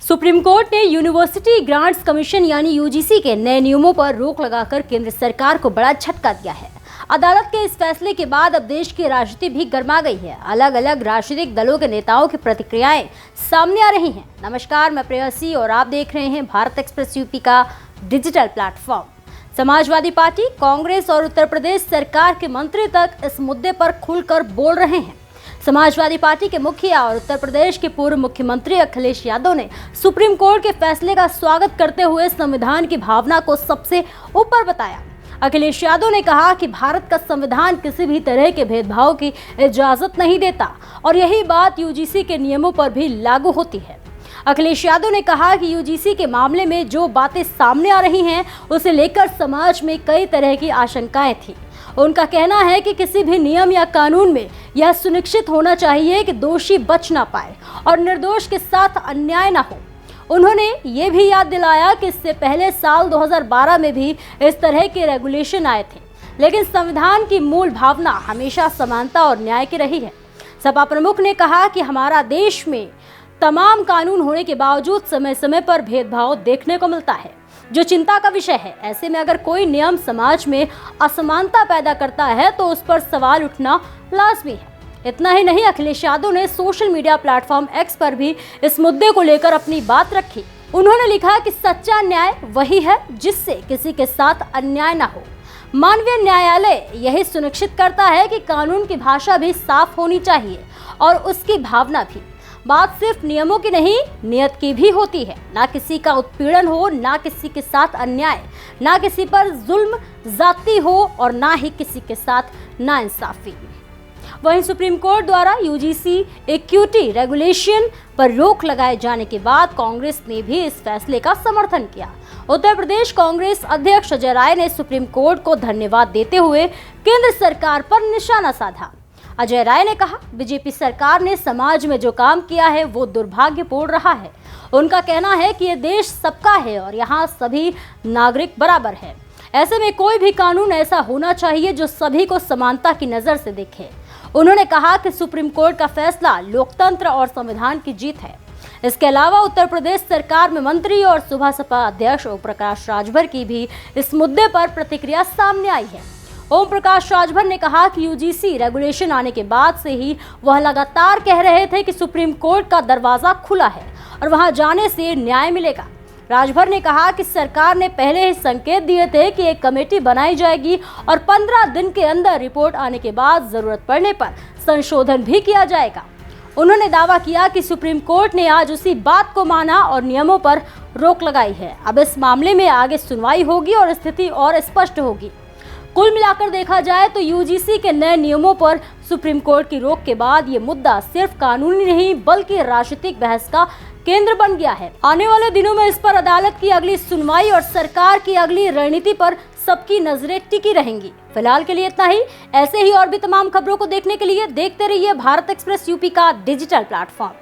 Supreme court ने university grants commission यानी UGC के नए नियमों पर रोक लगाकर केंद्र सरकार को बड़ा झटका दिया है। अदालत के इस फैसले के बाद अब देश की राजनीति भी गर्मा गई है। अलग अलग राजनीतिक दलों के नेताओं की प्रतिक्रियाएं सामने आ रही हैं। नमस्कार, मैं प्रेयसी और आप देख रहे हैं भारत एक्सप्रेस यूपी का digital platform. Samajwadi party, Congress और उत्तर प्रदेश सरकार के मंत्री तक इस मुद्दे पर खुलकर बोल रहे हैं। समाजवादी पार्टी के मुखिया और उत्तर प्रदेश के पूर्व मुख्यमंत्री अखिलेश यादव ने सुप्रीम कोर्ट के फैसले का स्वागत करते हुए संविधान की भावना को सबसे ऊपर बताया। अखिलेश यादव ने कहा कि भारत का संविधान किसी भी तरह के भेदभाव की इजाजत नहीं देता और यही बात यूजीसी के नियमों पर भी लागू होती है। अखिलेश यादव ने कहा कि यूजीसी के मामले में जो बातें सामने आ रही हैं, उसे लेकर समाज में कई तरह की आशंकाएं थी। उनका कहना है कि किसी भी नियम या कानून में यह सुनिश्चित होना चाहिए कि दोषी बच ना पाए और निर्दोष के साथ अन्याय ना हो। उन्होंने ये भी याद दिलाया कि इससे पहले साल 2012 में भी इस तरह के रेगुलेशन आए थे, लेकिन संविधान की मूल भावना हमेशा समानता और न्याय की रही है। सपा प्रमुख ने कहा कि हमारा देश में तमाम कानून होने के बावजूद समय समय पर भेदभाव देखने को मिलता है, जो चिंता का विषय है। ऐसे में अगर कोई नियम समाज में असमानता पैदा करता है तो उस पर सवाल उठना लाजमी है। इतना ही नहीं, अखिलेश यादव ने सोशल मीडिया प्लेटफॉर्म एक्स पर भी इस मुद्दे को लेकर अपनी बात रखी। उन्होंने लिखा कि सच्चा न्याय वही है जिससे किसी के साथ अन्याय ना हो। मानवीय न्यायालय यही सुनिश्चित करता है कि कानून की भाषा भी साफ होनी चाहिए और उसकी भावना भी। बात सिर्फ नियमों की नहीं, नियत की भी होती है। ना किसी का उत्पीड़न हो, ना किसी के साथ अन्याय, ना किसी पर जुल्म जाती हो और ना ही किसी के साथ नाइंसाफी। वहीं सुप्रीम कोर्ट द्वारा यूजीसी इक्विटी रेगुलेशन पर रोक लगाए जाने के बाद कांग्रेस ने भी इस फैसले का समर्थन किया। उत्तर प्रदेश कांग्रेस अध्यक्ष अजय राय ने सुप्रीम कोर्ट को धन्यवाद देते हुए केंद्र सरकार पर निशाना साधा। अजय राय ने कहा, बीजेपी सरकार ने समाज में जो काम किया है वो दुर्भाग्यपूर्ण रहा है। उनका कहना है कि ये देश सबका है और यहाँ सभी नागरिक बराबर है। ऐसे में कोई भी कानून ऐसा होना चाहिए जो सभी को समानता की नजर से देखे। उन्होंने कहा कि सुप्रीम कोर्ट का फैसला लोकतंत्र और संविधान की जीत है। इसके अलावा उत्तर प्रदेश सरकार में मंत्री और सुबह सपा अध्यक्ष ओम प्रकाश राजभर की भी इस मुद्दे पर प्रतिक्रिया सामने आई है। ओम प्रकाश राजभर ने कहा कि यूजीसी रेगुलेशन आने के बाद से ही वह लगातार कह रहे थे कि सुप्रीम कोर्ट का दरवाजा खुला है और वहां जाने से न्याय मिलेगा। राजभर ने कहा कि सरकार ने पहले ही संकेत दिए थे कि एक कमेटी बनाई जाएगी और 15 दिन के अंदर रिपोर्ट आने के बाद जरूरत पड़ने पर संशोधन भी किया जाएगा। उन्होंने दावा किया कि सुप्रीम कोर्ट ने आज उसी बात को माना और नियमों पर रोक लगाई है। अब इस मामले में आगे सुनवाई होगी और स्थिति और स्पष्ट होगी। कुल मिलाकर देखा जाए तो यूजीसी के नए नियमों पर सुप्रीम कोर्ट की रोक के बाद ये मुद्दा सिर्फ कानूनी नहीं बल्कि राजनीतिक बहस का केंद्र बन गया है। आने वाले दिनों में इस पर अदालत की अगली सुनवाई और सरकार की अगली रणनीति पर सबकी नजरें टिकी रहेंगी। फिलहाल के लिए इतना ही। ऐसे ही और भी तमाम खबरों को देखने के लिए देखते रहिए भारत एक्सप्रेस यूपी का डिजिटल प्लेटफॉर्म।